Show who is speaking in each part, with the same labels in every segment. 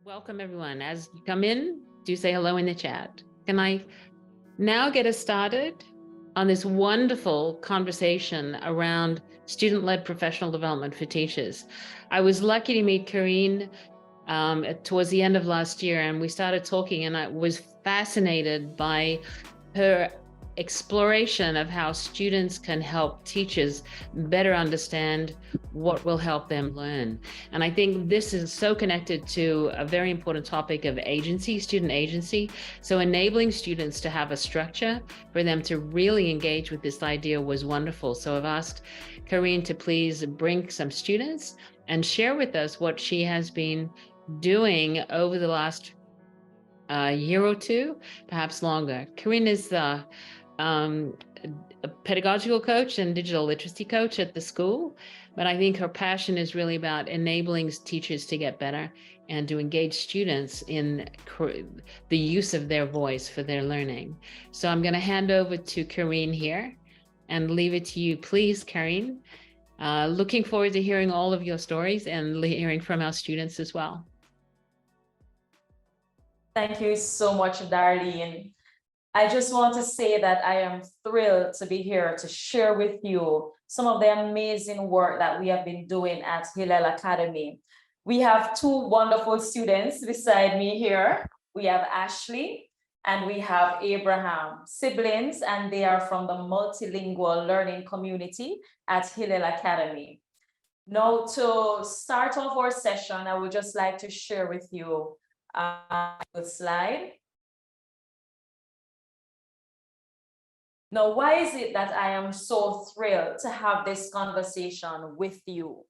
Speaker 1: Welcome, everyone. As you come in, do say hello in the chat. Can I now get us started on this wonderful conversation around student-led professional development for teachers? I was lucky to meet Careene towards the end of last year, and we started talking, and I was fascinated by her exploration of how students can help teachers better understand what will help them learn. And I think this is so connected to a very important topic of agency, student agency. So enabling students to have a structure for them to really engage with this idea was wonderful. So I've asked Careene to please bring some students and share with us what she has been doing over the last year or two, perhaps longer. Careene is a pedagogical coach and digital literacy coach at the school, but I think her passion is really about enabling teachers to get better and to engage students in the use of their voice for their learning. So I'm going to hand over to Careene here and leave it to you, please, Careene. Looking forward to hearing all of your stories and hearing from our students as well.
Speaker 2: Thank you so much, Darlene. I just want to say that I am thrilled to be here to share with you some of the amazing work that we have been doing at Hillel Academy. We have two wonderful students beside me here. We have Ashley and we have Abraham, siblings, and they are from the multilingual learning community at Hillel Academy. Now, to start off our session, I would just like to share with you a slide. Now, why is it that I am so thrilled to have this conversation with you?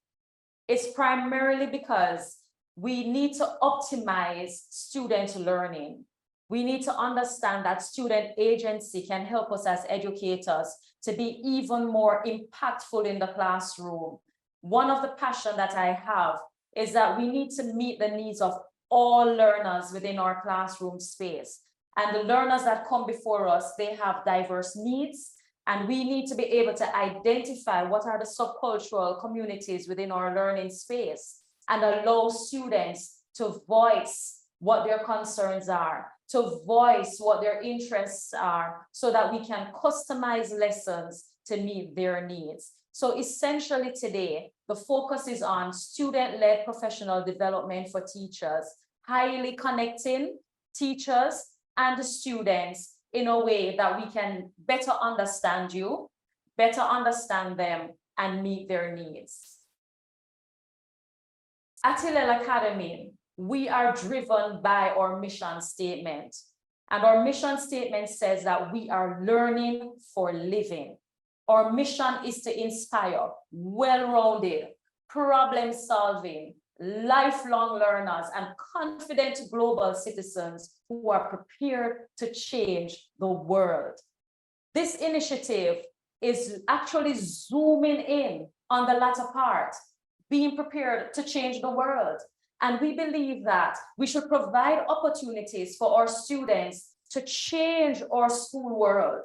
Speaker 2: It's primarily because we need to optimize student learning. We need to understand that student agency can help us as educators to be even more impactful in the classroom. One of the passions that I have is that we need to meet the needs of all learners within our classroom space. And the learners that come before us, they have diverse needs, and we need to be able to identify what are the subcultural communities within our learning space and allow students to voice what their concerns are, to voice what their interests are, so that we can customize lessons to meet their needs. So essentially today, the focus is on student-led professional development for teachers, highly connecting teachers and the students in a way that we can better understand you, better understand them, and meet their needs. At Hillel Academy, we are driven by our mission statement. And our mission statement says that we are learning for living. Our mission is to inspire well-rounded, problem-solving, lifelong learners and confident global citizens who are prepared to change the world. This initiative is actually zooming in on the latter part, being prepared to change the world. And we believe that we should provide opportunities for our students to change our school world.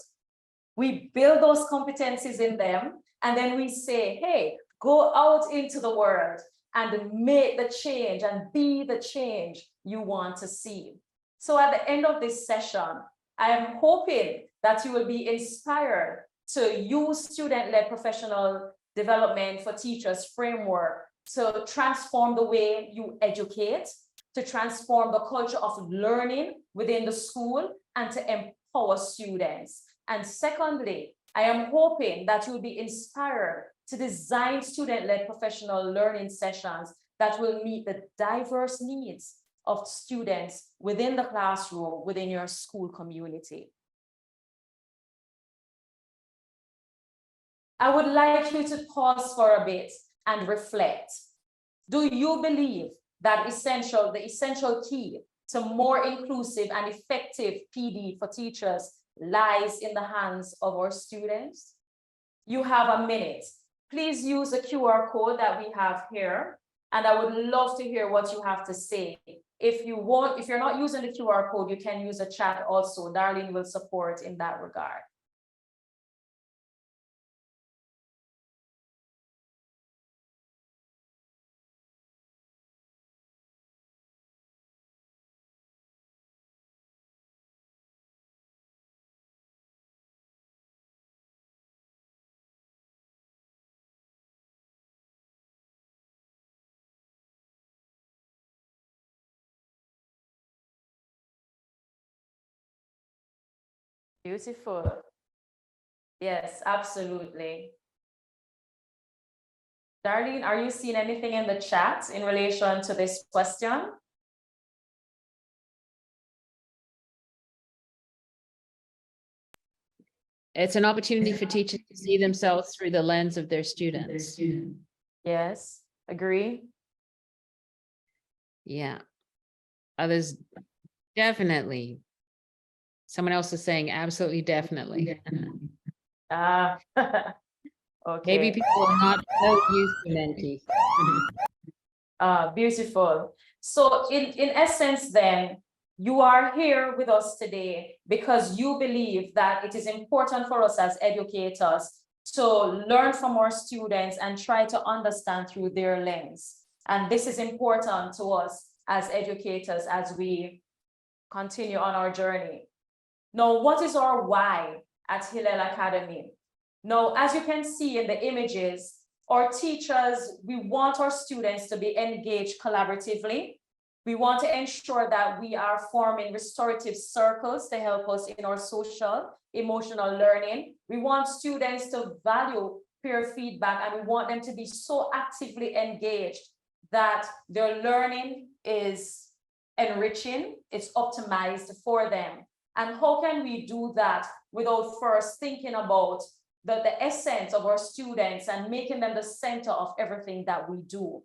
Speaker 2: We build those competencies in them, and then we say, hey, go out into the world and make the change and be the change you want to see. So at the end of this session, I am hoping that you will be inspired to use student-led professional development for teachers framework to transform the way you educate, to transform the culture of learning within the school, and to empower students. And secondly, I am hoping that you'll be inspired to design student-led professional learning sessions that will meet the diverse needs of students within the classroom, within your school community. I would like you to pause for a bit and reflect. Do you believe that the essential key to more inclusive and effective PD for teachers lies in the hands of our students? You have a minute. Please use the QR code that we have here, and I would love to hear what you have to say. If you're not using the QR code, you can use a chat also. Darlene will support in that regard. Beautiful. Yes, absolutely. Darlene, are you seeing anything in the chat in relation to this question?
Speaker 1: It's an opportunity for teachers to see themselves through the lens of their students.
Speaker 2: Yes, agree.
Speaker 1: Yeah. Others, definitely. Someone else is saying absolutely definitely.
Speaker 2: Ah, okay.
Speaker 1: Maybe people are not so used to Menti.
Speaker 2: Beautiful. So in essence, then, you are here with us today because you believe that it is important for us as educators to learn from our students and try to understand through their lens. And this is important to us as educators as we continue on our journey. Now, what is our why at Hillel Academy? Now, as you can see in the images, our teachers, we want our students to be engaged collaboratively. We want to ensure that we are forming restorative circles to help us in our social, emotional learning. We want students to value peer feedback, and we want them to be so actively engaged that their learning is enriching, it's optimized for them. And how can we do that without first thinking about the essence of our students and making them the center of everything that we do?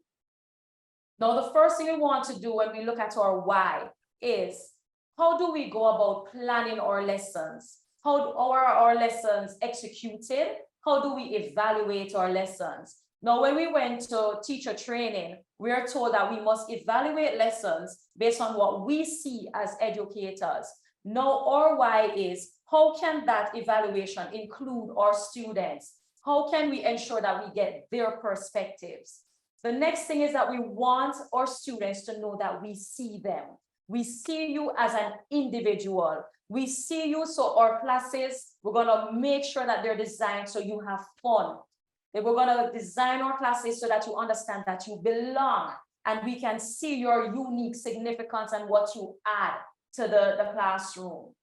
Speaker 2: Now, the first thing we want to do when we look at our why is, how do we go about planning our lessons? How are our lessons executed? How do we evaluate our lessons? Now, when we went to teacher training, we are told that we must evaluate lessons based on what we see as educators. Now, our why is, how can that evaluation include our students? How can we ensure that we get their perspectives? The next thing is that we want our students to know that we see them. We see you as an individual. We see you, so our classes, we're gonna make sure that they're designed so you have fun. We're gonna design our classes so that you understand that you belong, and we can see your unique significance and what you add to the classroom.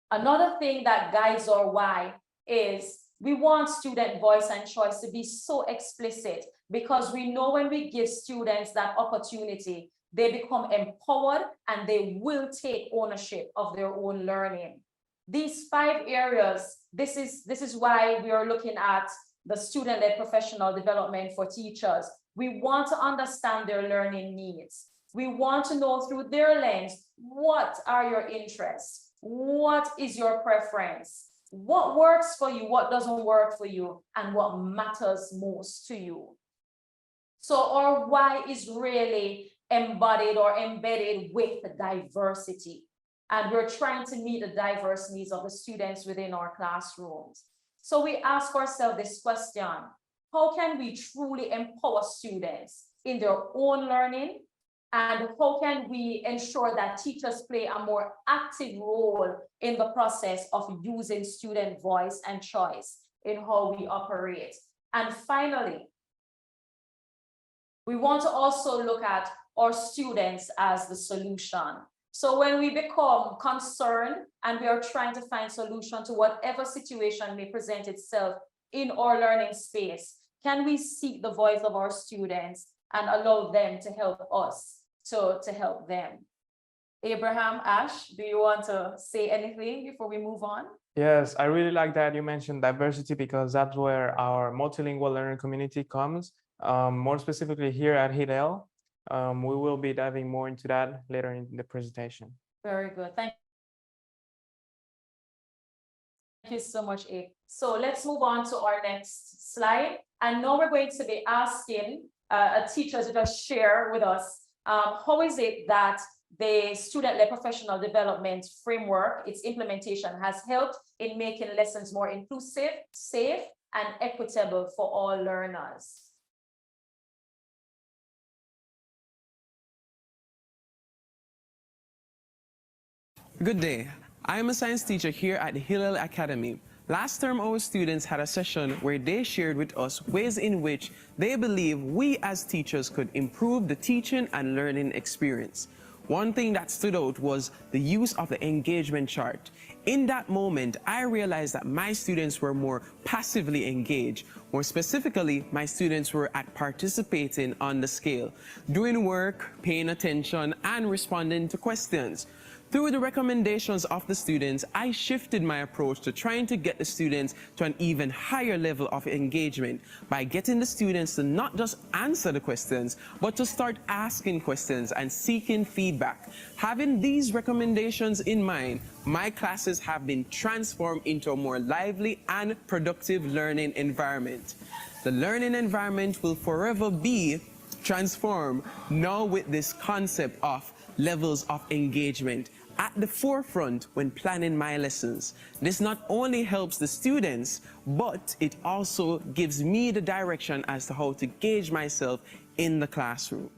Speaker 2: Another thing that guides our why is, we want student voice and choice to be so explicit, because we know when we give students that opportunity, they become empowered and they will take ownership of their own learning. These 5 areas, this is why we are looking at the student-led professional development for teachers. We want to understand their learning needs. We want to know through their lens, what are your interests? What is your preference? What works for you? What doesn't work for you? And what matters most to you? So our why is really embodied or embedded with diversity. And we're trying to meet the diverse needs of the students within our classrooms. So we ask ourselves this question: how can we truly empower students in their own learning? And how can we ensure that teachers play a more active role in the process of using student voice and choice in how we operate? And finally, we want to also look at our students as the solution. So when we become concerned and we are trying to find solution to whatever situation may present itself in our learning space, can we seek the voice of our students and allow them to help us to help them? Abraham, Ash, do you want to say anything before we move on?
Speaker 3: Yes, I really like that you mentioned diversity, because that's where our multilingual learner community comes. More specifically here at Hillel, we will be diving more into that later in the presentation.
Speaker 2: Very good. Thank you so much, Abe. So let's move on to our next slide. And now we're going to be asking a teacher to just share with us how is it that the student-led professional development framework, its implementation, has helped in making lessons more inclusive, safe, and equitable for all learners.
Speaker 4: Good day. I am a science teacher here at the Hillel Academy. Last term, our students had a session where they shared with us ways in which they believe we as teachers could improve the teaching and learning experience. One thing that stood out was the use of the engagement chart. In that moment, I realized that my students were more passively engaged. More specifically, my students were at participating on the scale, doing work, paying attention, and responding to questions. Through the recommendations of the students, I shifted my approach to trying to get the students to an even higher level of engagement by getting the students to not just answer the questions, but to start asking questions and seeking feedback. Having these recommendations in mind, my classes have been transformed into a more lively and productive learning environment. The learning environment will forever be transformed now with this concept of levels of engagement at the forefront when planning my lessons. This not only helps the students, but it also gives me the direction as to how to gauge myself in the classroom.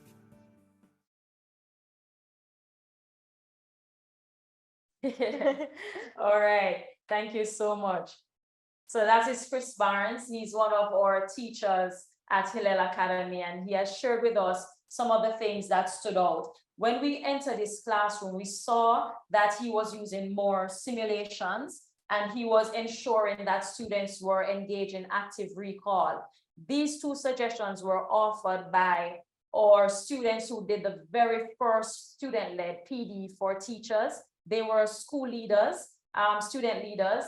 Speaker 2: All right, thank you so much. So that is Chris Barnes. He's one of our teachers at Hillel Academy, and he has shared with us some of the things that stood out. When we entered his classroom, we saw that he was using more simulations, and he was ensuring that students were engaged in active recall. These two suggestions were offered by our students who did the very first student-led PD for teachers. They were school leaders, student leaders.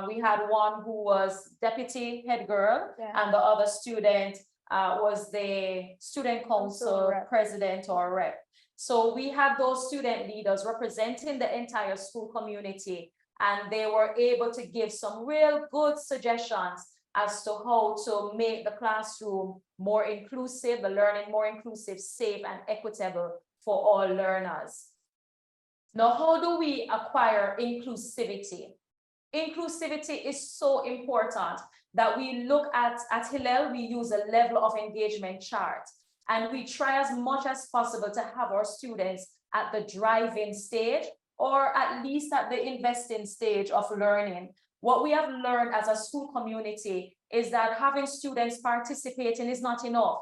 Speaker 2: We had one who was deputy head girl, and the other student was the student council president or rep. So we had those student leaders representing the entire school community, and they were able to give some real good suggestions as to how to make the classroom more inclusive, the learning more inclusive, safe, and equitable for all learners. Now, how do we acquire inclusivity? Inclusivity is so important that we look at Hillel, we use a level of engagement chart, and we try as much as possible to have our students at the driving stage, or at least at the investing stage of learning. What we have learned as a school community is that having students participating is not enough.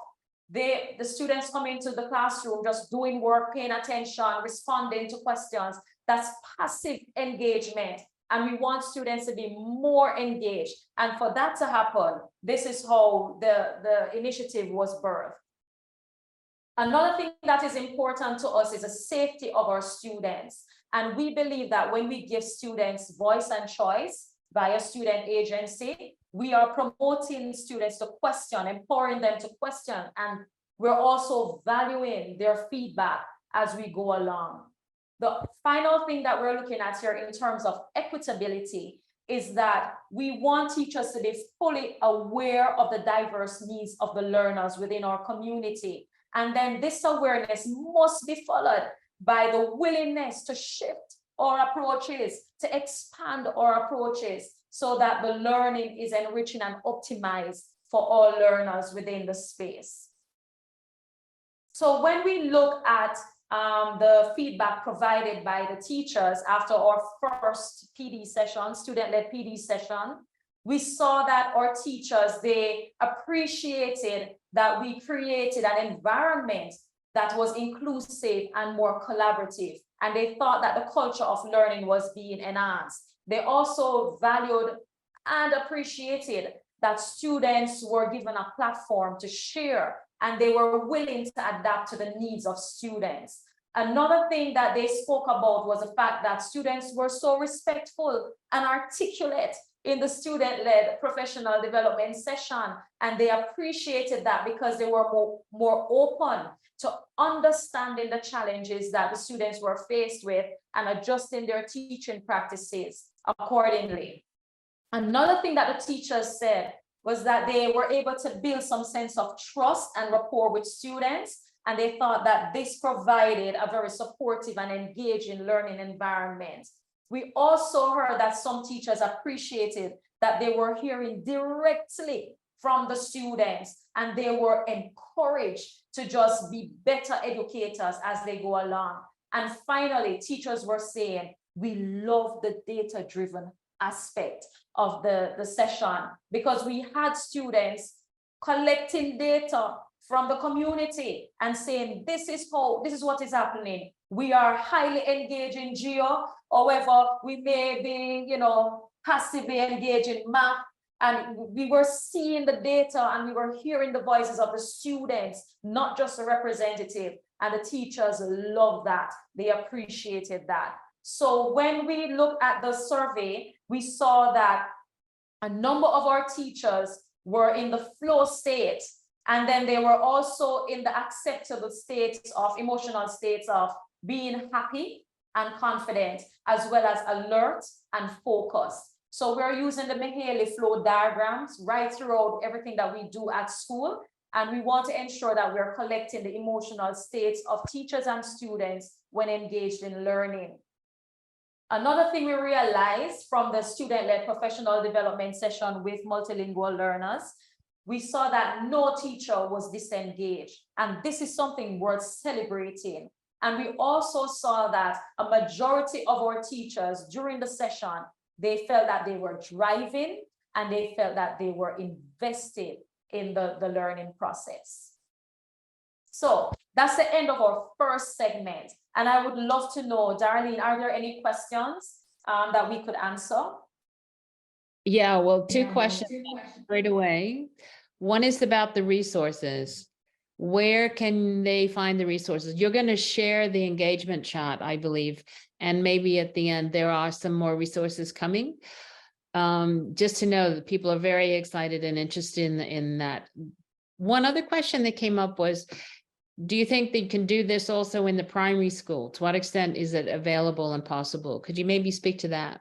Speaker 2: The students come into the classroom just doing work, paying attention, responding to questions. That's passive engagement. And we want students to be more engaged. And for that to happen, this is how the initiative was birthed. Another thing that is important to us is the safety of our students. And we believe that when we give students voice and choice via student agency, we are promoting students to question, empowering them to question, and we're also valuing their feedback as we go along. The final thing that we're looking at here in terms of equitability is that we want teachers to be fully aware of the diverse needs of the learners within our community. And then this awareness must be followed by the willingness to shift our approaches, to expand our approaches so that the learning is enriching and optimized for all learners within the space. So when we look at the feedback provided by the teachers after our first PD session, student-led PD session, we saw that our teachers, they appreciated that we created an environment that was inclusive and more collaborative. And they thought that the culture of learning was being enhanced. They also valued and appreciated that students were given a platform to share, and they were willing to adapt to the needs of students. Another thing that they spoke about was the fact that students were so respectful and articulate in the student-led professional development session, and they appreciated that because they were more open to understanding the challenges that the students were faced with and adjusting their teaching practices accordingly. Another thing that the teachers said was that they were able to build some sense of trust and rapport with students, and they thought that this provided a very supportive and engaging learning environment. We also heard that some teachers appreciated that they were hearing directly from the students, and they were encouraged to just be better educators as they go along. And finally, teachers were saying, we love the data-driven aspect of the session, because we had students collecting data from the community and saying, this is what is happening. We are highly engaged in geo. However, we may be, passively engaged in math. And we were seeing the data and we were hearing the voices of the students, not just the representative. And the teachers loved that. They appreciated that. So when we look at the survey, we saw that a number of our teachers were in the flow state, and then they were also in the acceptable states of emotional states of being happy and confident, as well as alert and focused. So we're using the Mihaly flow diagrams right throughout everything that we do at school. And we want to ensure that we're collecting the emotional states of teachers and students when engaged in learning. Another thing we realized from the student-led professional development session with multilingual learners, we saw that no teacher was disengaged. And this is something worth celebrating. And we also saw that a majority of our teachers during the session, they felt that they were driving and they felt that they were invested in the learning process. So that's the end of our first segment. And I would love to know, Darlene, are there any questions that we could answer?
Speaker 1: Yeah, well, two questions right away. One is about the resources. Where can they find the resources? You're going to share the engagement chart, I believe, and maybe at the end there are some more resources coming. Just to know that people are very excited and interested in that. One other question that came up was, do you think they can do this also in the primary school? To what extent is it available and possible? Could you maybe speak to that?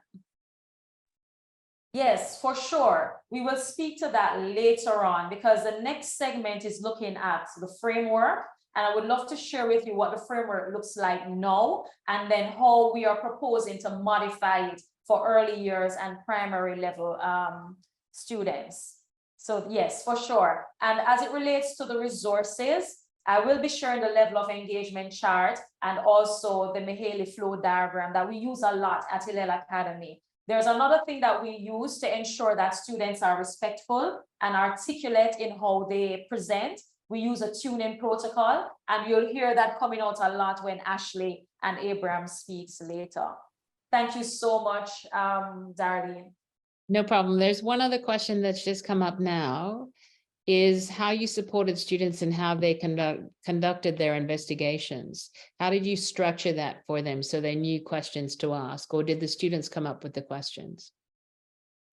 Speaker 2: Yes, for sure. We will speak to that later on because the next segment is looking at the framework. And I would love to share with you what the framework looks like now, and then how we are proposing to modify it for early years and primary level students. So yes, for sure. And as it relates to the resources, I will be sharing the level of engagement chart and also the Mihaly flow diagram that we use a lot at Hillel Academy. There's another thing that we use to ensure that students are respectful and articulate in how they present. We use a tuning protocol, and you'll hear that coming out a lot when Ashley and Abraham speaks later. Thank you so much, Darlene.
Speaker 1: No problem. There's one other question that's just come up now, is how you supported students and how they conducted their investigations. How did you structure that for them so they knew questions to ask, or did the students come up with the questions?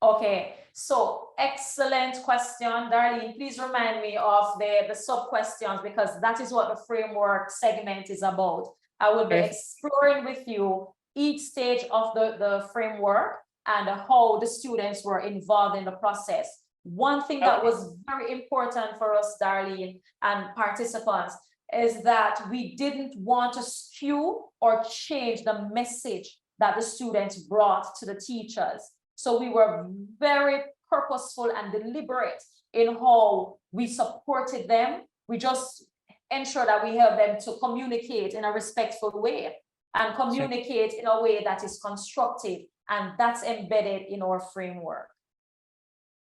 Speaker 2: Okay, so excellent question, Darlene. Please remind me of the sub-questions because that is what the framework segment is about. I will be exploring with you each stage of the framework and how the students were involved in the process. One thing that was very important for us, Darlene, and participants, is that we didn't want to skew or change the message that the students brought to the teachers. So we were very purposeful and deliberate in how we supported them. We just ensured that we helped them to communicate in a respectful way and communicate in a way that is constructive, and that's embedded in our framework.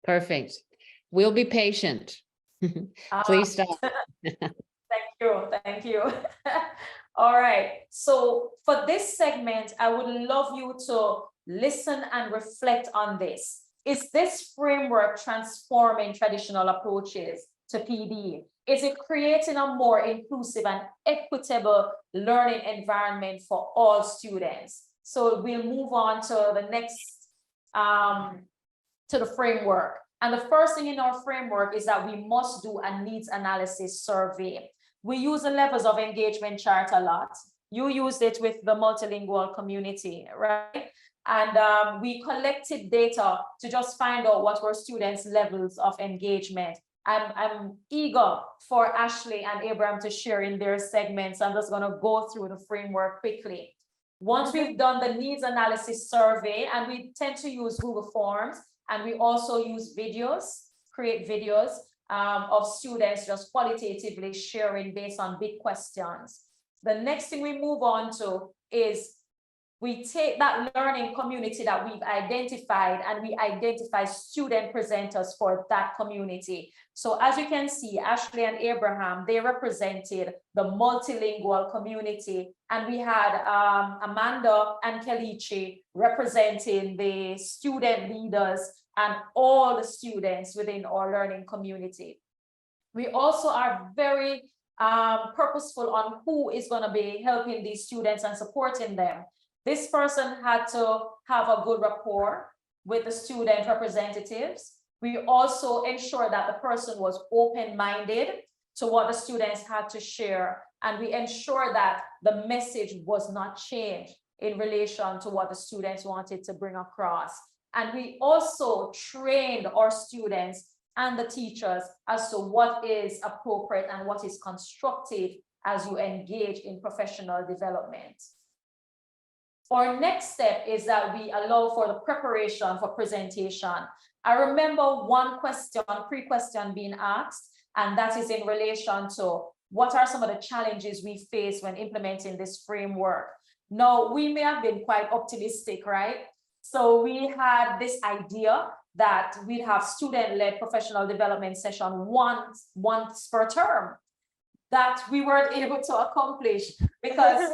Speaker 1: Perfect. We'll be patient. Please stop.
Speaker 2: Thank you. Thank you. All right. So for this segment, I would love you to listen and reflect on this. Is this framework transforming traditional approaches to PD? Is it creating a more inclusive and equitable learning environment for all students? So we'll move on to the next, to the framework. And the first thing in our framework is that we must do a needs analysis survey. We use the levels of engagement chart a lot. You used it with the multilingual community, right? And we collected data to just find out what were students' levels of engagement. I'm eager for Ashley and Abraham to share in their segments. I'm just going to go through the framework quickly. Once we've done the needs analysis survey, and we tend to use Google Forms, and we also use videos, create videos of students just qualitatively sharing based on big questions. The next thing we move on to is we take that learning community that we've identified and we identify student presenters for that community. So as you can see, Ashley and Abraham, they represented the multilingual community. And we had Amanda and Kelichi representing the student leaders and all the students within our learning community. We also are very purposeful on who is going to be helping these students and supporting them. This person had to have a good rapport with the student representatives. We also ensure that the person was open-minded to what the students had to share. And we ensure that the message was not changed in relation to what the students wanted to bring across. And we also trained our students and the teachers as to what is appropriate and what is constructive as you engage in professional development. Our next step is that we allow for the preparation for presentation. I remember one question, pre-question being asked, and that is in relation to what are some of the challenges we face when implementing this framework. Now, we may have been quite optimistic, right? So we had this idea that we'd have student-led professional development session once per term. That we weren't able to accomplish because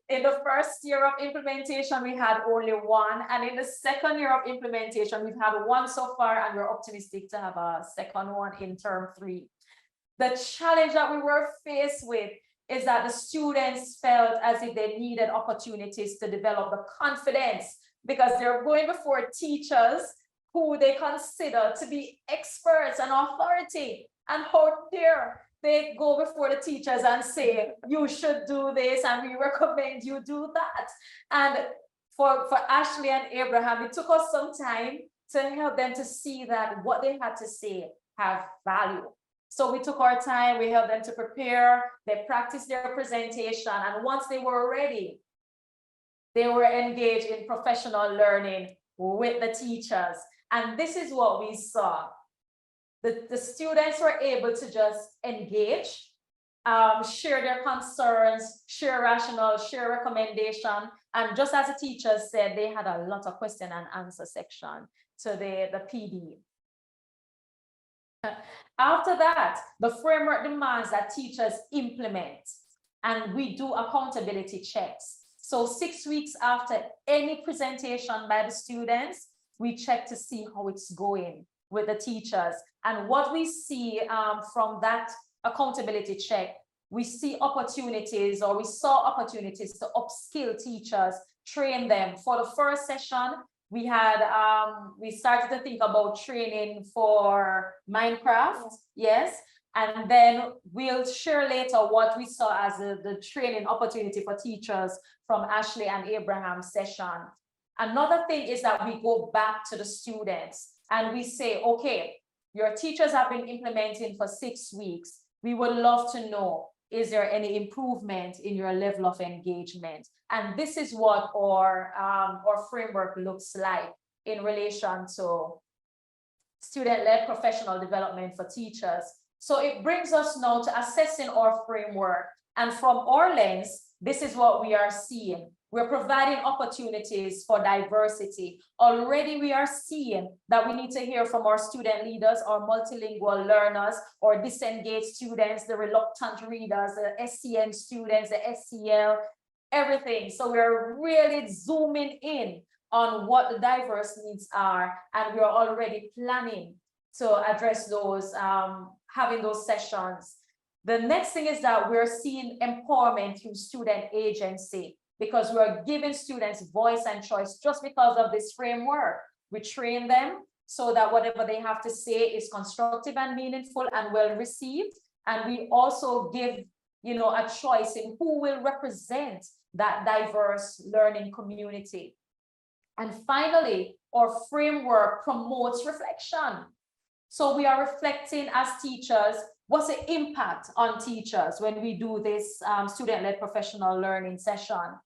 Speaker 2: in the first year of implementation, we had only one. And in the second year of implementation, we've had one so far, and we're optimistic to have a second one in term 3. The challenge that we were faced with is that the students felt as if they needed opportunities to develop the confidence because they're going before teachers who they consider to be experts and authority. And how dare they go before the teachers and say, you should do this and we recommend you do that. And for Ashley and Abraham, it took us some time to help them to see that what they had to say have value. So we took our time, we helped them to prepare, they practiced their presentation, and once they were ready, they were engaged in professional learning with the teachers. And this is what we saw. The students were able to just engage, share their concerns, share rationale, share recommendation. And just as the teachers said, they had a lot of question and answer section to the PD. After that, the framework demands that teachers implement, and we do accountability checks. So 6 weeks after any presentation by the students, we check to see how it's going with the teachers. And what we see from that accountability check, we see opportunities, or we saw opportunities to upskill teachers, train them. For the first session, we had, we started to think about training for Minecraft, yes. And then we'll share later what we saw as the training opportunity for teachers from Ashley and Abraham's session. Another thing is that we go back to the students and we say, okay, your teachers have been implementing for 6 weeks. We would love to know, is there any improvement in your level of engagement? And this is what our framework looks like in relation to student-led professional development for teachers. So it brings us now to assessing our framework. And from our lens, this is what we are seeing. We're providing opportunities for diversity. Already we are seeing that we need to hear from our student leaders, our multilingual learners, or disengaged students, the reluctant readers, the SCN students, the SCL, everything. So we're really zooming in on what the diverse needs are, and we're already planning to address those, having those sessions. The next thing is that we're seeing empowerment through student agency, because we're giving students voice and choice just because of this framework. We train them so that whatever they have to say is constructive and meaningful and well received. And we also give, you know, a choice in who will represent that diverse learning community. And finally, our framework promotes reflection. So we are reflecting as teachers, what's the impact on teachers when we do this student-led professional learning session?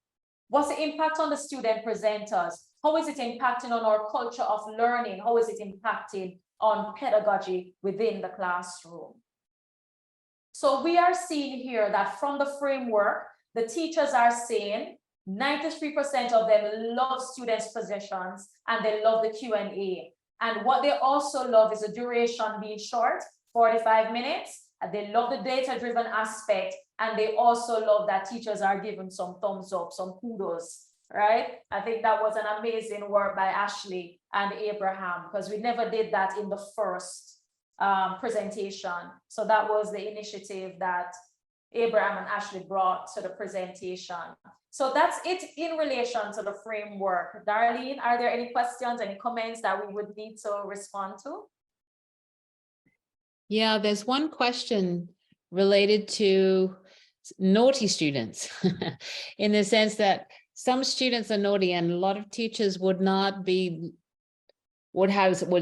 Speaker 2: What's the impact on the student presenters? How is it impacting on our culture of learning? How is it impacting on pedagogy within the classroom? So we are seeing here that from the framework, the teachers are saying 93% of them love students' possessions and they love the Q&A. And what they also love is the duration being short, 45 minutes. They love the data-driven aspect, and they also love that teachers are given some thumbs up, some kudos, right? I think that was an amazing work by Ashley and Abraham, because we never did that in the first presentation. So that was the initiative that Abraham and Ashley brought to the presentation. So that's it in relation to the framework. Darlene, are there any questions, any comments that we would need to respond to?
Speaker 1: Yeah, there's one question related to naughty students in the sense that some students are naughty and a lot of teachers would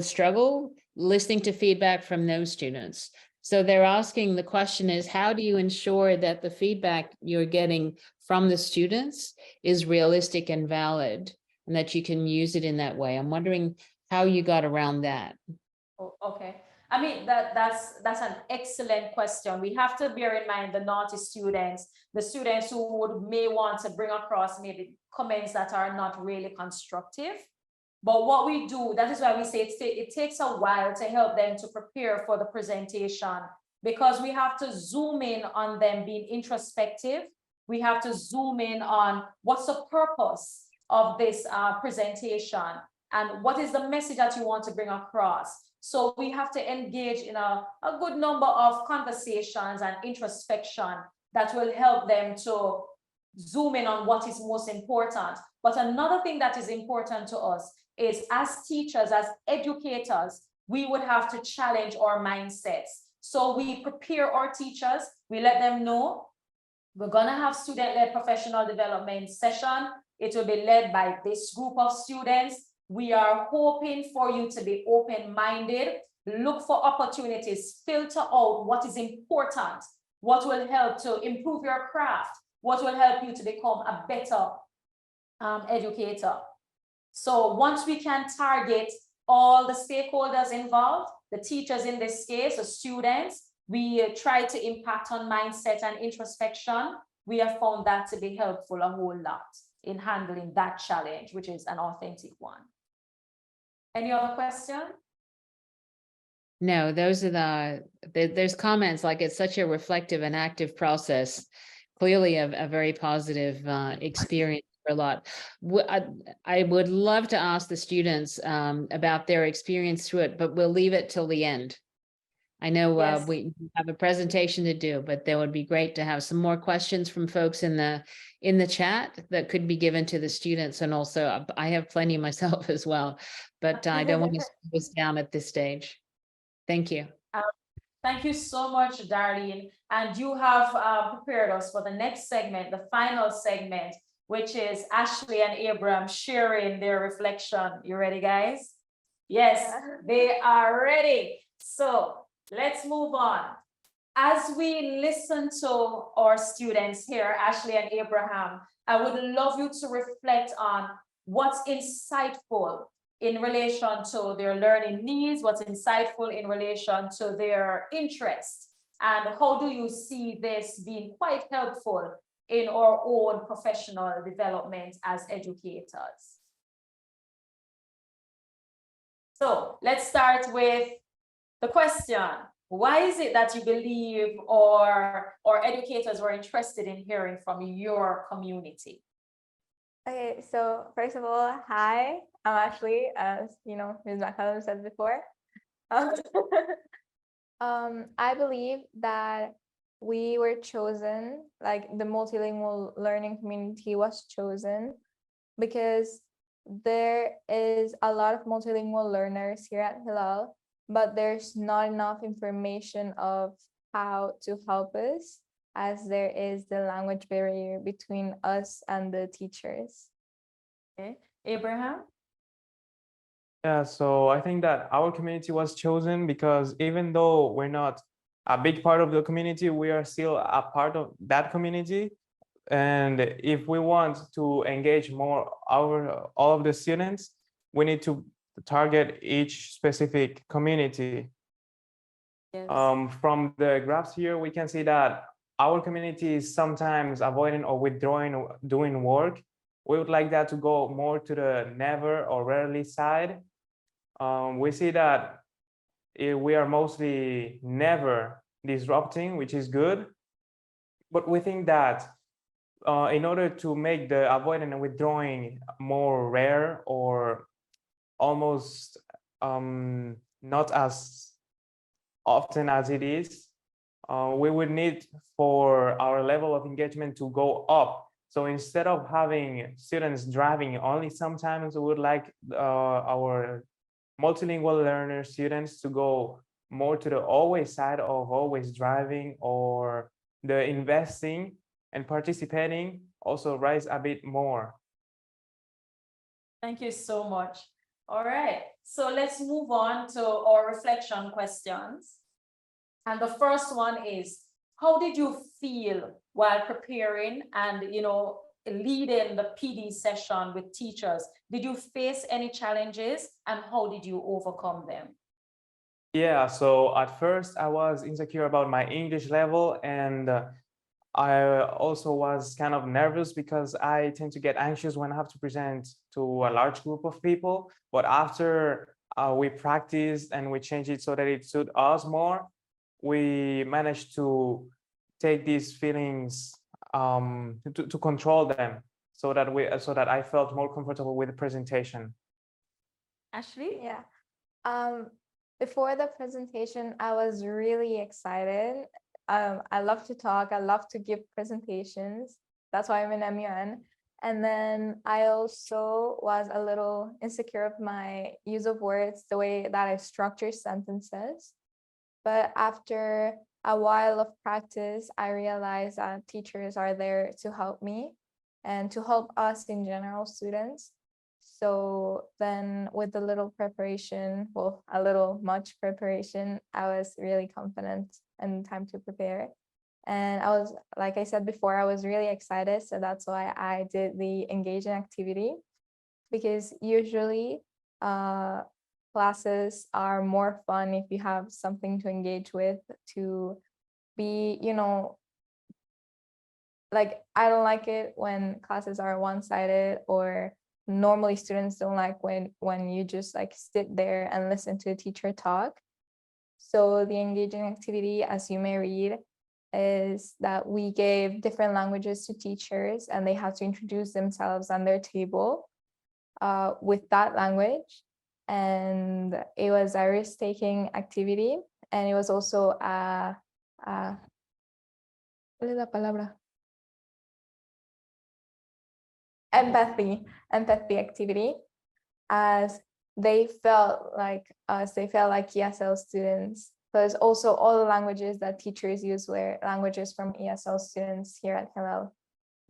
Speaker 1: struggle listening to feedback from those students. So they're asking, the question is, how do you ensure that the feedback you're getting from the students is realistic and valid and that you can use it in that way? I'm wondering how you got around that.
Speaker 2: Oh, okay. I mean, that's an excellent question. We have to bear in mind the naughty students, the students who may want to bring across maybe comments that are not really constructive. But what we do, that is why we say it takes a while to help them to prepare for the presentation, because we have to zoom in on them being introspective. We have to zoom in on what's the purpose of this presentation and what is the message that you want to bring across. So we have to engage in a good number of conversations and introspection that will help them to zoom in on what is most important. But another thing that is important to us is, as teachers, as educators, we would have to challenge our mindsets. So we prepare our teachers, we let them know we're gonna have student-led professional development session. It will be led by this group of students. We are hoping for you to be open-minded, look for opportunities, filter out what is important, what will help to improve your craft, what will help you to become a better educator. So once we can target all the stakeholders involved, the teachers in this case, the students, we try to impact on mindset and introspection. We have found that to be helpful a whole lot in handling that challenge, which is an authentic one. Any other question?
Speaker 1: No, those are there's comments like it's such a reflective and active process. Clearly a very positive experience for a lot. I would love to ask the students about their experience through it, but we'll leave it till the end. I know
Speaker 2: Yes.
Speaker 1: we have a presentation to do, but there would be great to have some more questions from folks in the chat that could be given to the students. And also I have plenty myself as well, but I don't want to slow this down at this stage. Thank you.
Speaker 2: Thank you so much, Darlene. And you have prepared us for the next segment, the final segment, which is Ashley and Abraham sharing their reflection. You ready, guys? Yes, they are ready. So let's move on. As we listen to our students here, Ashley and Abraham, I would love you to reflect on what's insightful in relation to their learning needs, what's insightful in relation to their interests, and how do you see this being quite helpful in our own professional development as educators. So let's start with the question. Why is it that you believe or educators were interested in hearing from your community?
Speaker 5: Okay, so first of all, hi, I'm Ashley, as you know, Ms. McCallum said before. I believe that we were chosen, like the multilingual learning community was chosen because there is a lot of multilingual learners here at Hillel, but there's not enough information of how to help us, as there is the language barrier between us and the teachers.
Speaker 2: Okay, Abraham?
Speaker 3: Yeah, so I think that our community was chosen because even though we're not a big part of the community, we are still a part of that community. And if we want to engage more all of the students, we need to target each specific community.
Speaker 2: Yes.
Speaker 3: From the graphs here, we can see that our community is sometimes avoiding or withdrawing doing work we would like that to go more to the never or rarely side. We see that we are mostly never disrupting, which is good. But we think that in order to make the avoiding and withdrawing more rare or almost not as often as it is, we would need for our level of engagement to go up. So instead of having students driving only sometimes, we would like our multilingual learner students to go more to the always side of always driving, or the investing and participating also rise a bit more.
Speaker 2: Thank you so much. All right, so let's move on to our reflection questions. And the first one is, how did you feel while preparing and, leading the PD session with teachers? Did you face any challenges, and how did you overcome them?
Speaker 3: Yeah, so at first I was insecure about my English level, and I also was kind of nervous because I tend to get anxious when I have to present to a large group of people. But after we practiced and we changed it so that it suited us more, we managed to take these feelings to control them, so that I felt more comfortable with the presentation.
Speaker 2: Ashley?
Speaker 5: Yeah. Before the presentation, I was really excited. I love to talk. I love to give presentations. That's why I'm in MUN. And then I also was a little insecure of my use of words, the way that I structure sentences. But after a while of practice, I realized that teachers are there to help me and to help us in general, students. So then with a little preparation, well, a little much preparation, I was really confident and time to prepare. And I was, like I said before, I was really excited. So that's why I did the engaging activity, because usually classes are more fun if you have something to engage with, to be, like, I don't like it when classes are one-sided, or normally students don't like when you just like sit there and listen to a teacher talk. So the engaging activity, as you may read, is that we gave different languages to teachers, and they had to introduce themselves on their table with that language. And it was a risk-taking activity, and it was also ¿cuál es la palabra? Empathy activity, as they felt like us, they felt like ESL students, because also all the languages that teachers use were languages from ESL students here at Hillel.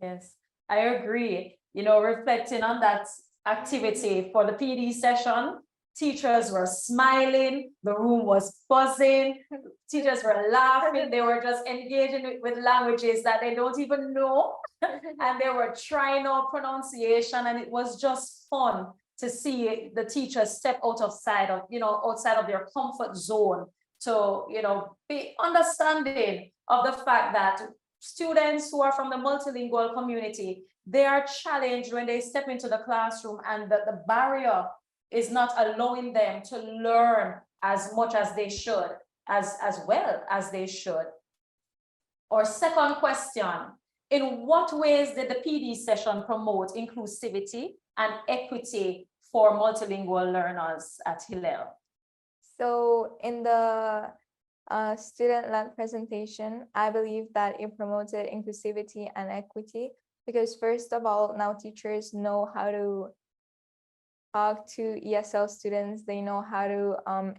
Speaker 2: Yes, I agree. Reflecting on that activity for the PD session, teachers were smiling, the room was buzzing, teachers were laughing, they were just engaging with languages that they don't even know, and they were trying out pronunciation, and it was just fun to see the teachers step outside of their comfort zone to, be understanding of the fact that students who are from the multilingual community, they are challenged when they step into the classroom, and the barrier is not allowing them to learn as much as they should, as well as they should. Our second question, in what ways did the PD session promote inclusivity and equity for multilingual learners at Hillel?
Speaker 5: So in the student-led presentation, I believe that it promoted inclusivity and equity, because first of all, now teachers know how to talk to ESL students. They know how to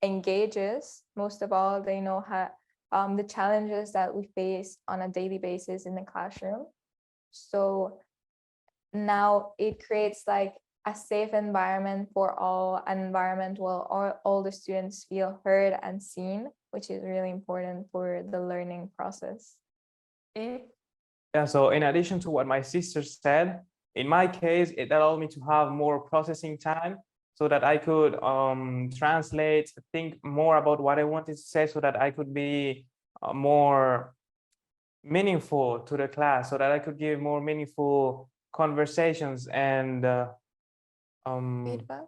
Speaker 5: engage us. Most of all, they know how the challenges that we face on a daily basis in the classroom. So now it creates like a safe environment for all, an environment where all the students feel heard and seen, which is really important for the learning process.
Speaker 3: Yeah, so in addition to what my sister said, in my case, it allowed me to have more processing time, so that I could translate, think more about what I wanted to say, so that I could be more meaningful to the class, so that I could give more meaningful conversations and
Speaker 5: Feedback.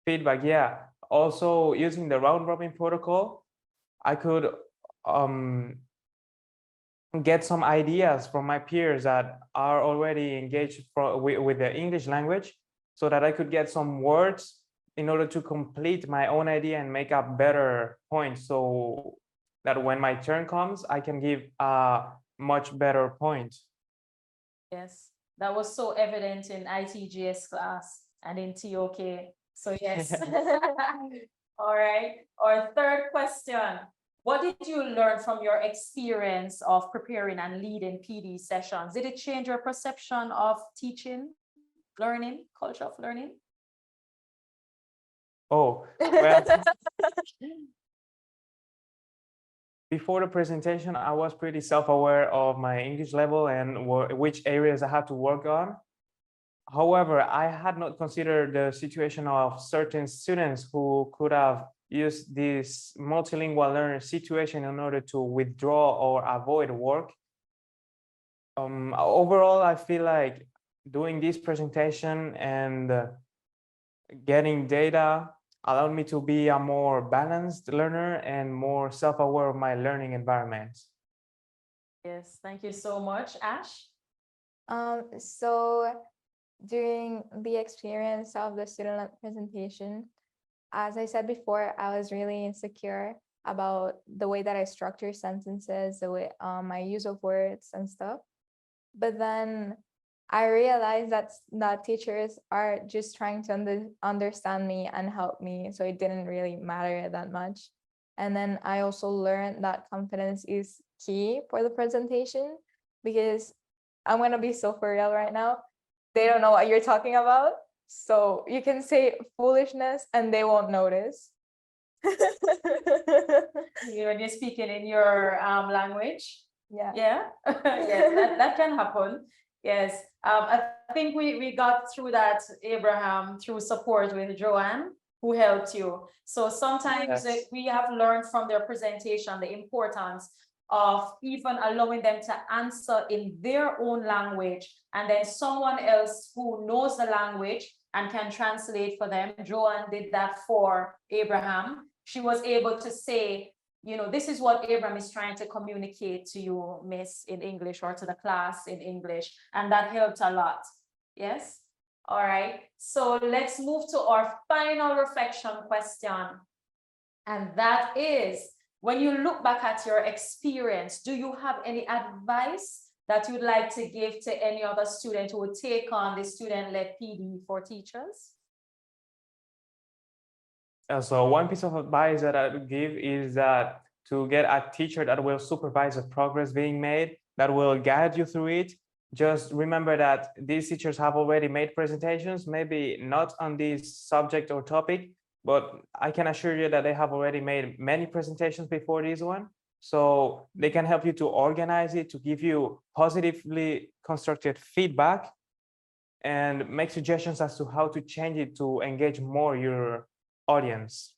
Speaker 3: feedback. Yeah. Also using the round robin protocol, I could get some ideas from my peers that are already engaged with the English language, so that I could get some words in order to complete my own idea and make up better points, so that when my turn comes, I can give a much better point.
Speaker 2: Yes, that was so evident in ITGS class and in TOK. So yes. All right. Our third question. What did you learn from your experience of preparing and leading PD sessions? Did it change your perception of teaching, learning, culture of learning?
Speaker 3: Oh, well, before the presentation, I was pretty self-aware of my English level and which areas I had to work on. However, I had not considered the situation of certain students who could have used this multilingual learner situation in order to withdraw or avoid work. Overall, I feel like doing this presentation and getting data allowed me to be a more balanced learner and more self-aware of my learning environment.
Speaker 2: Yes, thank you so much, Ash.
Speaker 5: So during the experience of the student presentation, as I said before, I was really insecure about the way that I structure sentences, the way my use of words and stuff. But then I realized that teachers are just trying to understand me and help me, so it didn't really matter that much. And then I also learned that confidence is key for the presentation, because I'm gonna be so for real right now. They don't know what you're talking about, so you can say foolishness and they won't notice.
Speaker 2: When you're speaking in your language.
Speaker 5: Yeah.
Speaker 2: Yeah. Yes, that can happen. Yes. I think we got through that, Abraham, through support with Joanne, who helped you. So sometimes
Speaker 3: Yes.
Speaker 2: we have learned from their presentation the importance of even allowing them to answer in their own language, and then someone else who knows the language and can translate for them. Joanne did that for Abraham. She was able to say, you know, this is what Abraham is trying to communicate to you, miss, in English, or to the class in English. And that helped a lot. Yes. All right. So let's move to our final reflection question. And that is, when you look back at your experience, do you have any advice that you'd like to give to any other student who would take on the student-led PD for teachers?
Speaker 3: So one piece of advice that I would give is that to get a teacher that will supervise the progress being made, that will guide you through it. Just remember that these teachers have already made presentations, maybe not on this subject or topic, but I can assure you that they have already made many presentations before this one. So they can help you to organize it, to give you positively constructed feedback and make suggestions as to how to change it to engage more your audience.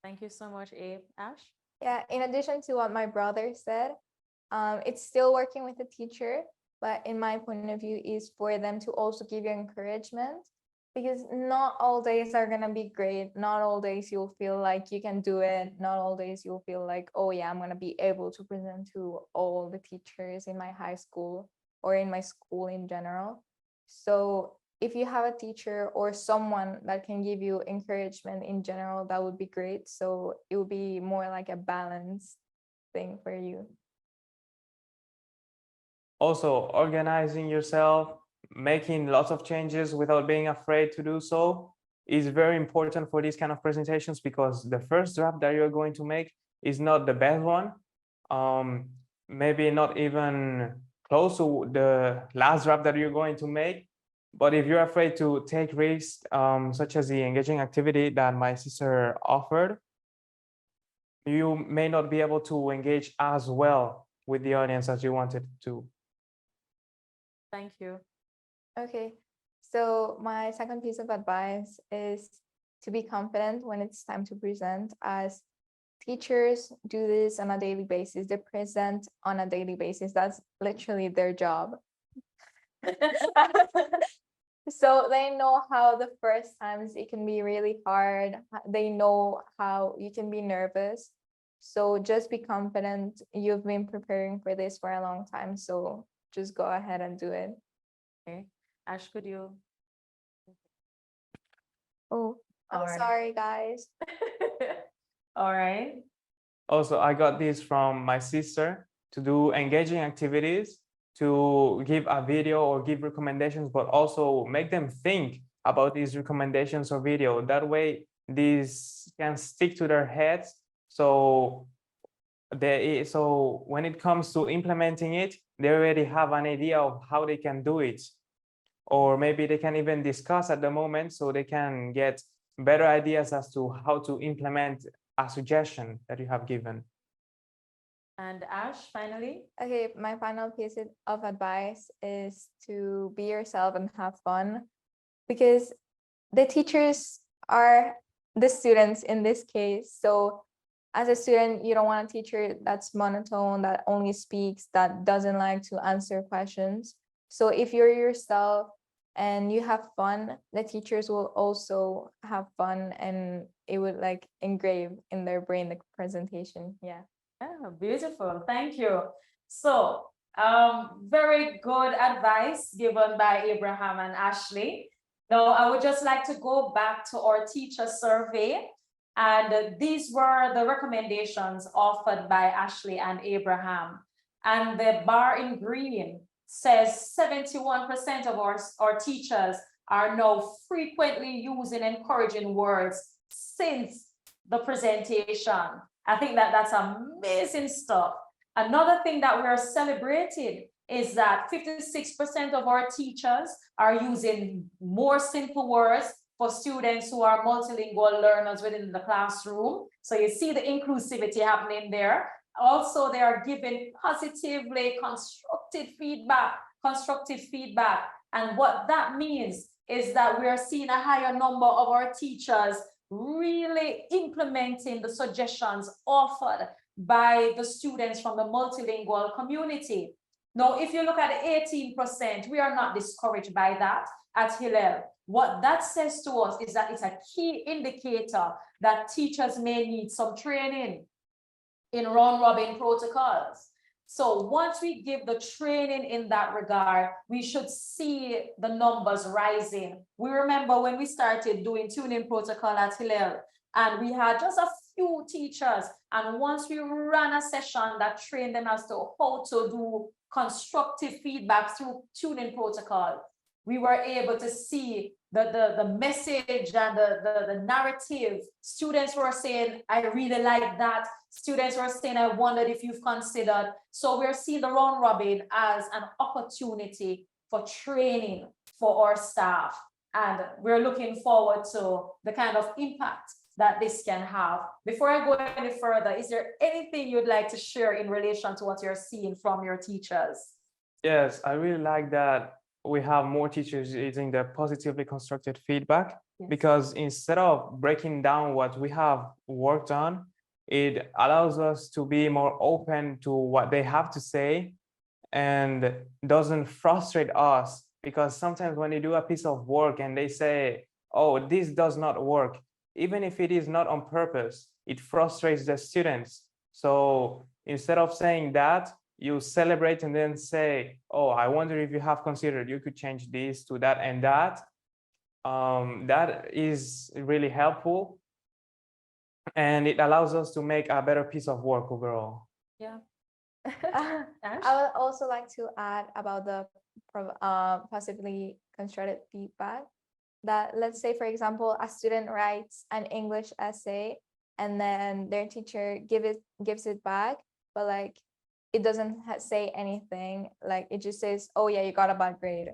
Speaker 2: Thank you so much, Abe. Ash?
Speaker 5: Yeah, in addition to what my brother said, it's still working with the teacher, but in my point of view is for them to also give you encouragement, because not all days are gonna be great. Not all days you'll feel like you can do it. Not all days you'll feel like, oh yeah, I'm gonna be able to present to all the teachers in my high school or in my school in general. So if you have a teacher or someone that can give you encouragement in general, that would be great. So it would be more like a balanced thing for you.
Speaker 3: Also, organizing yourself, making lots of changes without being afraid to do so is very important for these kind of presentations, because the first draft that you're going to make is not the best one. Maybe not even close to the last draft that you're going to make. But if you're afraid to take risks, such as the engaging activity that my sister offered, you may not be able to engage as well with the audience as you wanted to.
Speaker 2: Thank you.
Speaker 5: Okay, so my second piece of advice is to be confident when it's time to present, as teachers do this on a daily basis. They present on a daily basis. That's literally their job. So they know how the first times it can be really hard. They know how you can be nervous. So just be confident. You've been preparing for this for a long time. So just go ahead and do it.
Speaker 2: Okay. Ash, could you?
Speaker 5: Oh, I'm
Speaker 2: All right.
Speaker 5: sorry, guys.
Speaker 2: All right.
Speaker 3: Also, I got this from my sister to do engaging activities, to give a video or give recommendations, but also make them think about these recommendations or video. That way, these can stick to their heads. So when it comes to implementing it, they already have an idea of how they can do it. Or maybe they can even discuss at the moment so they can get better ideas as to how to implement a suggestion that you have given.
Speaker 2: And Ash, finally.
Speaker 5: Okay, my final piece of advice is to be yourself and have fun, because the teachers are the students in this case. So as a student, you don't want a teacher that's monotone, that only speaks, that doesn't like to answer questions. So if you're yourself and you have fun, the teachers will also have fun, and it would like engrave in their brain the presentation. Yeah.
Speaker 2: Oh, beautiful. Thank you. So, very good advice given by Abraham and Ashley. Now, I would just like to go back to our teacher survey. And these were the recommendations offered by Ashley and Abraham. And the bar in green says 71% of our teachers are now frequently using encouraging words since the presentation. I think that that's amazing stuff. Another thing that we're celebrating is that 56% of our teachers are using more simple words for students who are multilingual learners within the classroom. So you see the inclusivity happening there. Also, they are giving positively constructive feedback. And what that means is that we are seeing a higher number of our teachers really implementing the suggestions offered by the students from the multilingual community. Now, if you look at the 18%, we are not discouraged by that at Hillel. What that says to us is that it's a key indicator that teachers may need some training in round-robin protocols. So once we give the training in that regard, we should see the numbers rising. We remember when we started doing tuning protocol at Hillel, and we had just a few teachers. And once we ran a session that trained them as to how to do constructive feedback through tuning protocol, we were able to see the message and the narrative. Students were saying, I really like that. Students were saying, I wondered if you've considered. So we're seeing the round robin as an opportunity for training for our staff. And we're looking forward to the kind of impact that this can have. Before I go any further, is there anything you'd like to share in relation to what you're seeing from your teachers?
Speaker 3: Yes, I really like that we have more teachers using the positively constructed feedback. Yes. Because instead of breaking down what we have worked on, it allows us to be more open to what they have to say and doesn't frustrate us. Because sometimes when you do a piece of work and they say, oh, this does not work, even if it is not on purpose, it frustrates the students. So instead of saying that, you celebrate and then say, oh, I wonder if you have considered you could change this to that and that. That is really helpful. And it allows us to make a better piece of work overall.
Speaker 2: Yeah.
Speaker 5: I would also like to add about the positively constructed feedback. That, let's say, for example, a student writes an English essay and then their teacher gives it back, but like it doesn't say anything, like it just says, oh yeah, you got a bad grade.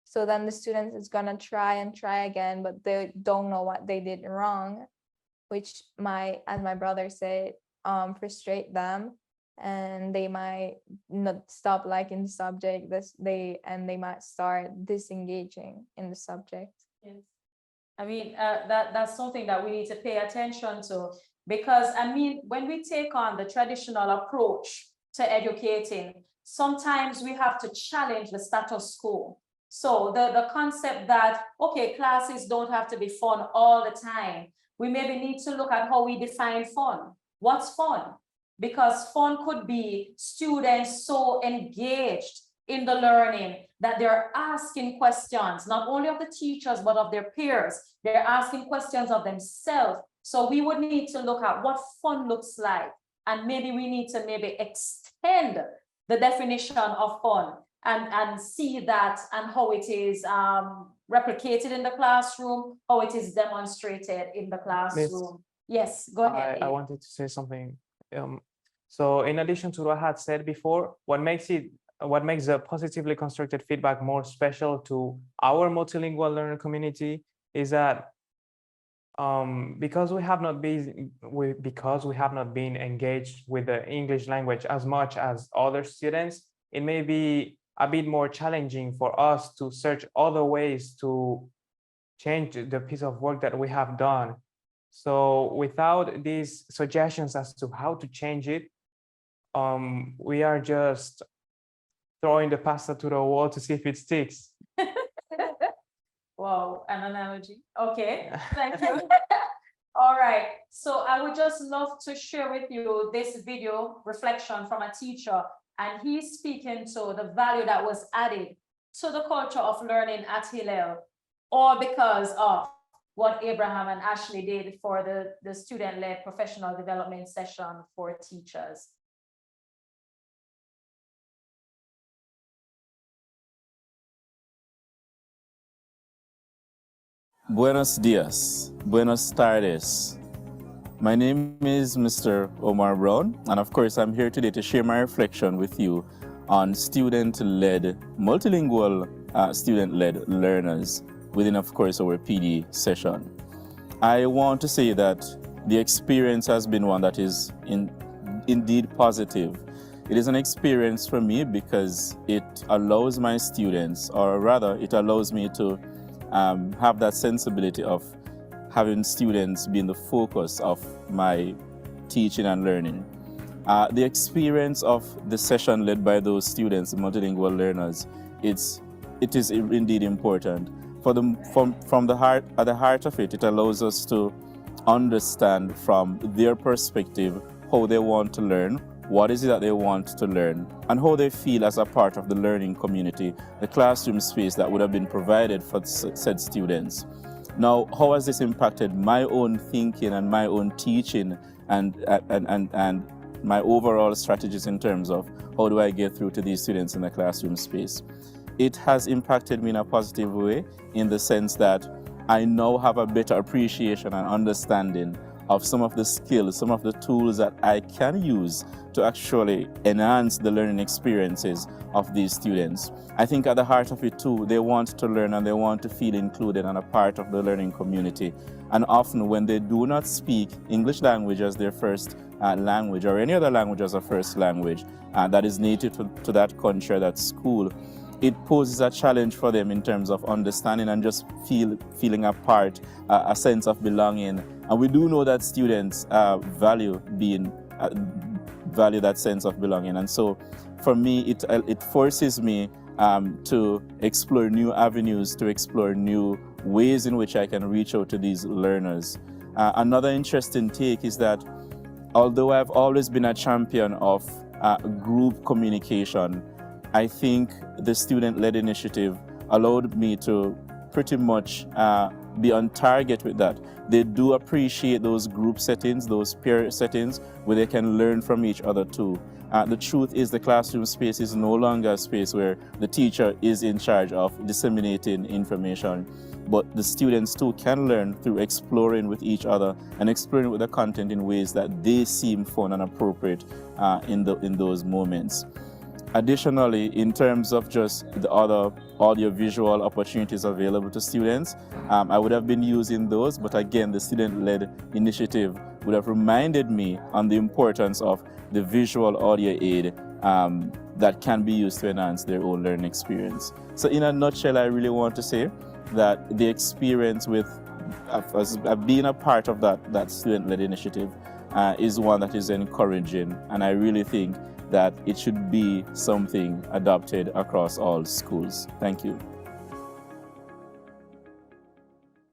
Speaker 5: So then the student is gonna try again, but they don't know what they did wrong, which might, as my brother said, frustrate them, and they might not stop liking the subject. They might start disengaging in the subject.
Speaker 2: Yes. I mean, that's something that we need to pay attention to, because I mean, when we take on the traditional approach to educating, sometimes we have to challenge the status quo. So the concept that, okay, classes don't have to be fun all the time. We maybe need to look at how we define fun. What's fun? Because fun could be students so engaged in the learning that they're asking questions, not only of the teachers, but of their peers. They're asking questions of themselves. So we would need to look at what fun looks like. And maybe we need to maybe extend the definition of fun and see that and how it is replicated in the classroom, how it is demonstrated in the classroom. Yes, go ahead.
Speaker 3: I wanted to say something. So in addition to what I had said before, what makes the positively constructed feedback more special to our multilingual learner community is that because we have not been engaged with the English language as much as other students, it may be a bit more challenging for us to search other ways to change the piece of work that we have done. So without these suggestions as to how to change it, we are just throwing the pasta to the wall to see if it sticks.
Speaker 2: Wow, an analogy. Okay, thank you. All right, so I would just love to share with you this video reflection from a teacher, and he's speaking to the value that was added to the culture of learning at Hillel, or because of what Abraham and Ashley did for the student-led professional development session for teachers.
Speaker 6: Buenos dias, buenos tardes. My name is Mr. Omar Brown, and of course I'm here today to share my reflection with you on student-led, multilingual student-led learners within, of course, our PD session. I want to say that the experience has been one that is indeed positive. It is an experience for me because it allows my students, or rather it allows me to have that sensibility of having students being the focus of my teaching and learning. The experience of the session led by those students, multilingual learners, it is indeed important. From the heart, at the heart of it, it allows us to understand from their perspective how they want to learn, what is it that they want to learn, and how they feel as a part of the learning community, the classroom space that would have been provided for said students. Now, how has this impacted my own thinking and my own teaching and my overall strategies in terms of how do I get through to these students in the classroom space? It has impacted me in a positive way in the sense that I now have a better appreciation and understanding of some of the skills, some of the tools that I can use to actually enhance the learning experiences of these students. I think at the heart of it too, they want to learn and they want to feel included and a part of the learning community. And often when they do not speak English language as their first language or any other language as a first language that is native to that country, that school, it poses a challenge for them in terms of understanding and just feeling a part, a sense of belonging. And we do know that students value that sense of belonging. And so for me, it forces me to explore new avenues, to explore new ways in which I can reach out to these learners. Another interesting take is that although I've always been a champion of group communication, I think the student-led initiative allowed me to pretty much be on target with that. They do appreciate those group settings, those peer settings, where they can learn from each other too. The truth is the classroom space is no longer a space where the teacher is in charge of disseminating information, but the students too can learn through exploring with each other and exploring with the content in ways that they seem fun and appropriate in those moments. Additionally, in terms of just the other audiovisual opportunities available to students, I would have been using those, but again, the student-led initiative would have reminded me on the importance of the visual audio aid that can be used to enhance their own learning experience. So in a nutshell, I really want to say that the experience with being a part of that student-led initiative is one that is encouraging, and I really think that it should be something adopted across all schools. Thank you.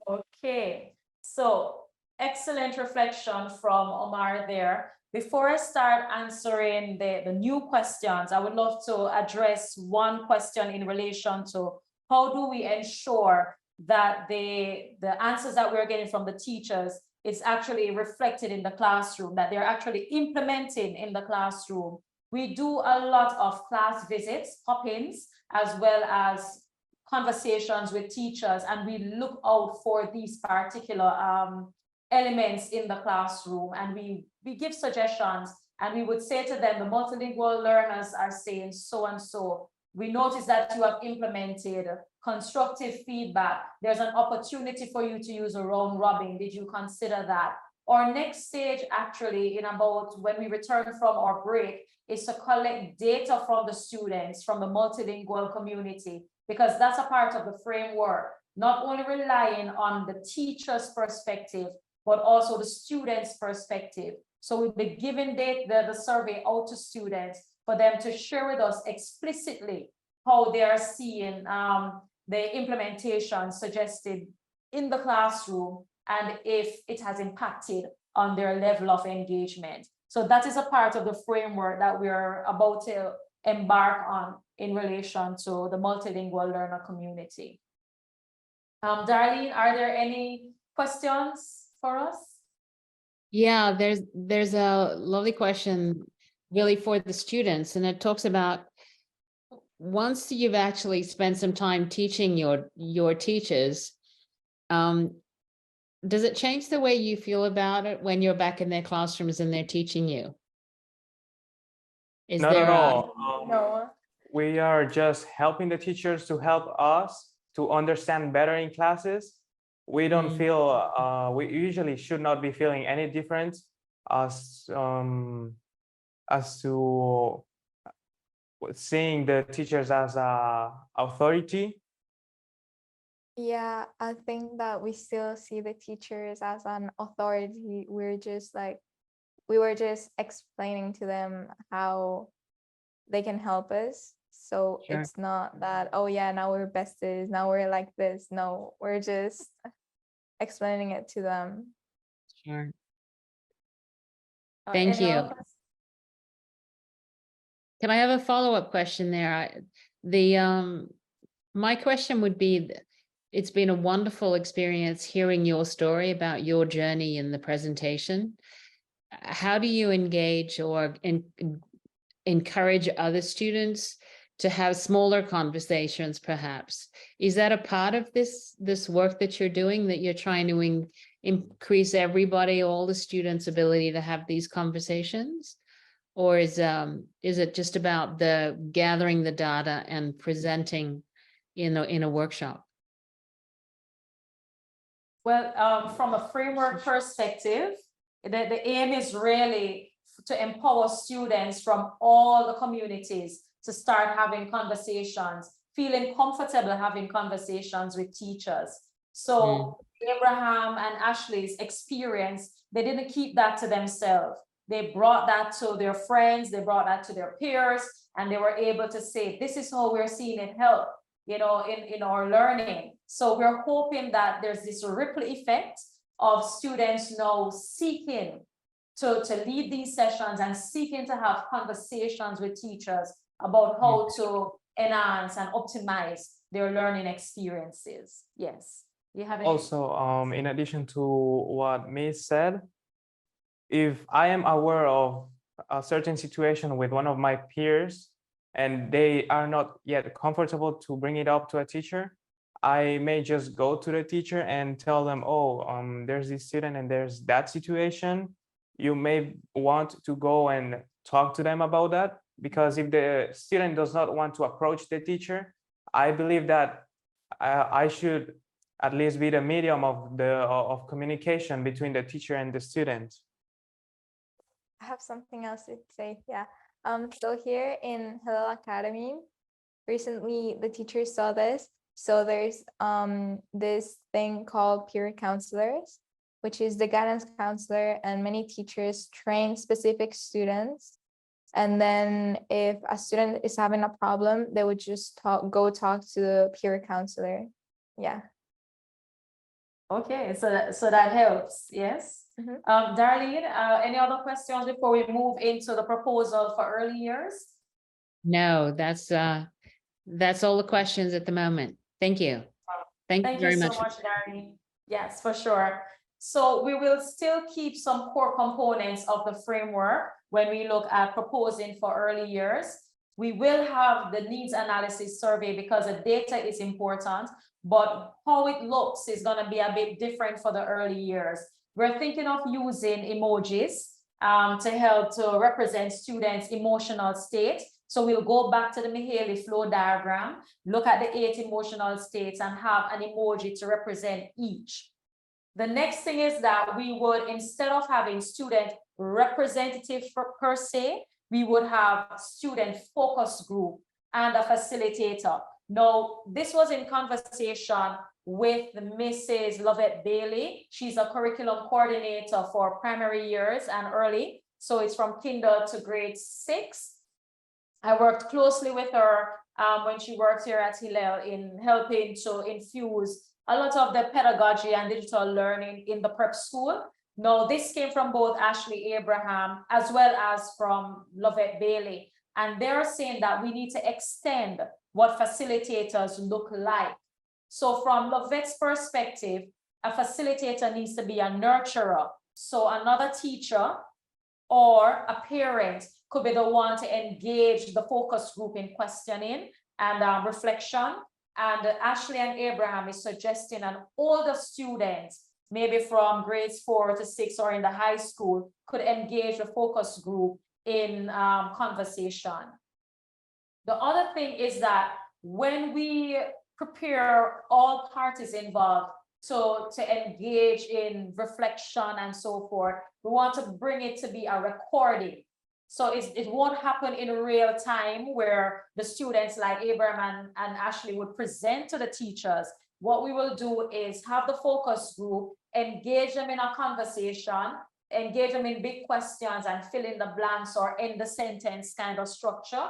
Speaker 2: Okay, so excellent reflection from Omar there. Before I start answering the new questions, I would love to address one question in relation to how do we ensure that the answers that we're getting from the teachers is actually reflected in the classroom, that they're actually implementing in the classroom. We do a lot of class visits, pop-ins, as well as conversations with teachers, and we look out for these particular elements in the classroom, and we give suggestions, and we would say to them, the multilingual learners are saying so and so. We notice that you have implemented constructive feedback. There's an opportunity for you to use a round robin. Did you consider that? Our next stage, actually, in about when we return from our break, is to collect data from the students, from the multilingual community, because that's a part of the framework, not only relying on the teacher's perspective, but also the student's perspective. So we'll be giving the survey out to students for them to share with us explicitly how they are seeing the implementation suggested in the classroom and if it has impacted on their level of engagement. So that is a part of the framework that we are about to embark on in relation to the multilingual learner community. Darlene, are there any questions for us?
Speaker 1: Yeah, there's a lovely question really for the students, and it talks about once you've actually spent some time teaching your teachers, does it change the way you feel about it when you're back in their classrooms and they're teaching you? Is
Speaker 3: Not
Speaker 1: there
Speaker 3: at all.
Speaker 5: No.
Speaker 3: We are just helping the teachers to help us to understand better in classes. We don't feel, we usually should not be feeling any difference as to seeing the teachers as authority.
Speaker 5: Yeah, I think that we still see the teachers as an authority. We were just explaining to them how they can help us. So
Speaker 3: Sure.
Speaker 5: it's not that, oh yeah, now we're besties, now we're like this. No, we're just explaining it to them.
Speaker 1: Sure. Thank
Speaker 2: Any
Speaker 1: you.
Speaker 2: other questions?
Speaker 1: Can I have a follow-up question there? My question would be, it's been a wonderful experience hearing your story about your journey in the presentation. How do you engage or encourage other students to have smaller conversations, perhaps? Is that a part of this work that you're doing, that you're trying to increase everybody, all the students' ability to have these conversations? Or is it just about the gathering the data and presenting in a workshop?
Speaker 2: Well, from a framework perspective, the aim is really to empower students from all the communities to start having conversations, feeling comfortable having conversations with teachers. So Abraham and Ashley's experience, they didn't keep that to themselves. They brought that to their friends, they brought that to their peers, and they were able to say, this is how we're seeing it help, in our learning. So we're hoping that there's this ripple effect of students now seeking to lead these sessions and seeking to have conversations with teachers about how to enhance and optimize their learning experiences. Yes. You have any?
Speaker 3: Also, in addition to what Miss said, if I am aware of a certain situation with one of my peers and they are not yet comfortable to bring it up to a teacher, I may just go to the teacher and tell them, oh, there's this student and there's that situation. You may want to go and talk to them about that, because if the student does not want to approach the teacher, I believe that I should at least be the medium of communication between the teacher and the student.
Speaker 5: I have something else to say. Yeah. So here in Hillel Academy, recently the teachers saw this. So there's this thing called peer counselors, which is the guidance counselor, and many teachers train specific students And then if a student is having a problem, they would just go talk to the peer counselor. Yeah.
Speaker 2: Okay, so that helps, yes. Darlene, any other questions before we move into the proposal for early years?
Speaker 1: No, that's all the questions at the moment. Thank you. Thank you very
Speaker 2: so
Speaker 1: much.
Speaker 2: much, Darlene. Yes, for sure. So we will still keep some core components of the framework when we look at proposing for early years. We will have the needs analysis survey because the data is important, but how it looks is going to be a bit different for the early years. We're thinking of using emojis to help to represent students' emotional state. So we'll go back to the Mihaly flow diagram, look at the 8 emotional states and have an emoji to represent each. The next thing is that we would, instead of having student representative per se, we would have student focus group and a facilitator. Now, this was in conversation with Mrs. Lovett Bailey. She's a curriculum coordinator for primary years and early. So it's from kinder to grade 6. I worked closely with her when she worked here at Hillel in helping to infuse a lot of the pedagogy and digital learning in the prep school. Now, this came from both Ashley Abraham as well as from Lovett Bailey. And they're saying that we need to extend what facilitators look like. So from Lovett's perspective, a facilitator needs to be a nurturer. So another teacher or a parent could be the one to engage the focus group in questioning and reflection. And Ashley and Abraham is suggesting an older student, maybe from grades 4 to 6 or in the high school, could engage the focus group in conversation. The other thing is that when we prepare all parties involved to engage in reflection and so forth, we want to bring it to be a recording. So it won't happen in real time where the students like Abraham and Ashley would present to the teachers. What we will do is have the focus group, engage them in a conversation, engage them in big questions and fill in the blanks or end the sentence kind of structure.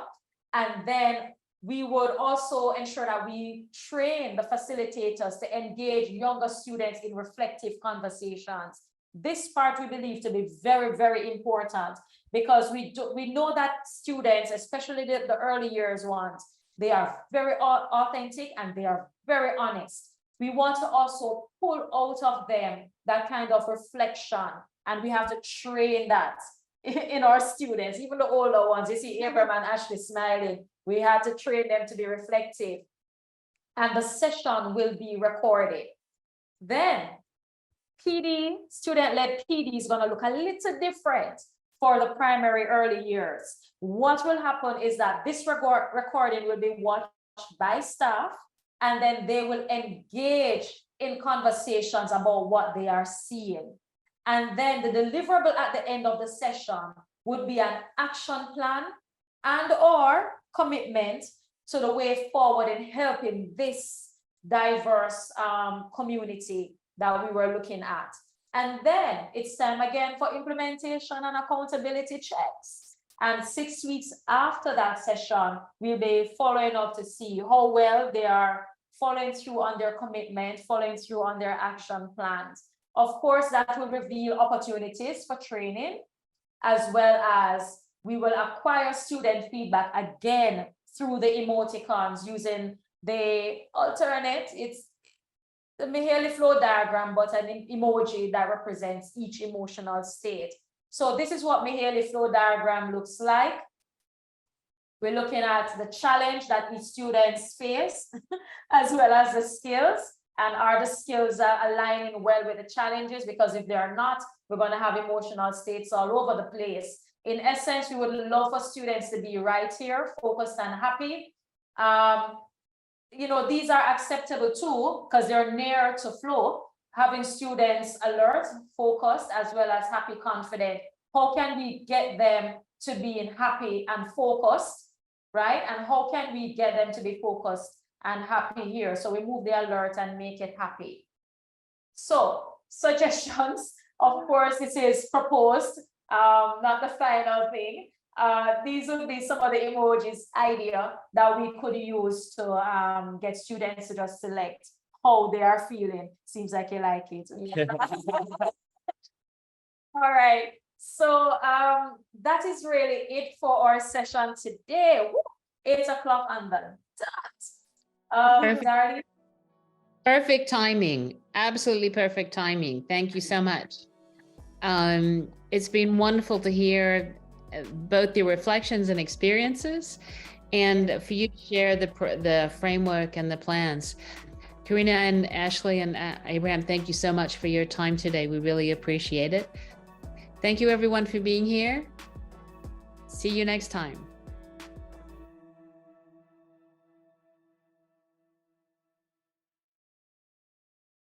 Speaker 2: And then we would also ensure that we train the facilitators to engage younger students in reflective conversations. This part we believe to be very, very important because we know that students, especially the early years ones, they are very authentic and they are very honest. We want to also pull out of them that kind of reflection, and we have to train that in our students, even the older ones. You see Abraham and Ashley smiling. We had to train them to be reflective, and the session will be recorded. Then PD, student-led PD is going to look a little different for the primary early years. What will happen is that this recording will be watched by staff, and then they will engage in conversations about what they are seeing. And then the deliverable at the end of the session would be an action plan and/or commitment to the way forward in helping this diverse community that we were looking at. And then it's time again for implementation and accountability checks. And 6 weeks after that session, we'll be following up to see how well they are following through on their commitment, following through on their action plans. Of course, that will reveal opportunities for training, as well as we will acquire student feedback again through the emoticons using the alternate. It's the Mihaly flow diagram, but an emoji that represents each emotional state. So this is what Mihaly flow diagram looks like. We're looking at the challenge that each students face, as well as the skills. And are the skills aligning well with the challenges? Because if they are not, we're going to have emotional states all over the place. In essence, we would love for students to be right here, focused and happy. You know, these are acceptable too, because they're near to flow. Having students alert, focused, as well as happy, confident. How can we get them to be happy and focused, right? And how can we get them to be focused and happy here? So we move the alert and make it happy. So suggestions, of course, this is proposed, not the final thing. These would be some of the emojis idea that we could use to get students to just select how they are feeling. Seems like you like it. All right. So that is really it for our session today. Woo, 8 o'clock on the dot.
Speaker 1: Perfect.
Speaker 2: Darlene?
Speaker 1: Perfect timing. Absolutely perfect timing. Thank you so much. It's been wonderful to hear both your reflections and experiences, and for you to share the framework and the plans. Careene and Ashley and Abraham, thank you so much for your time today. We really appreciate it. Thank you everyone for being here. See you next time.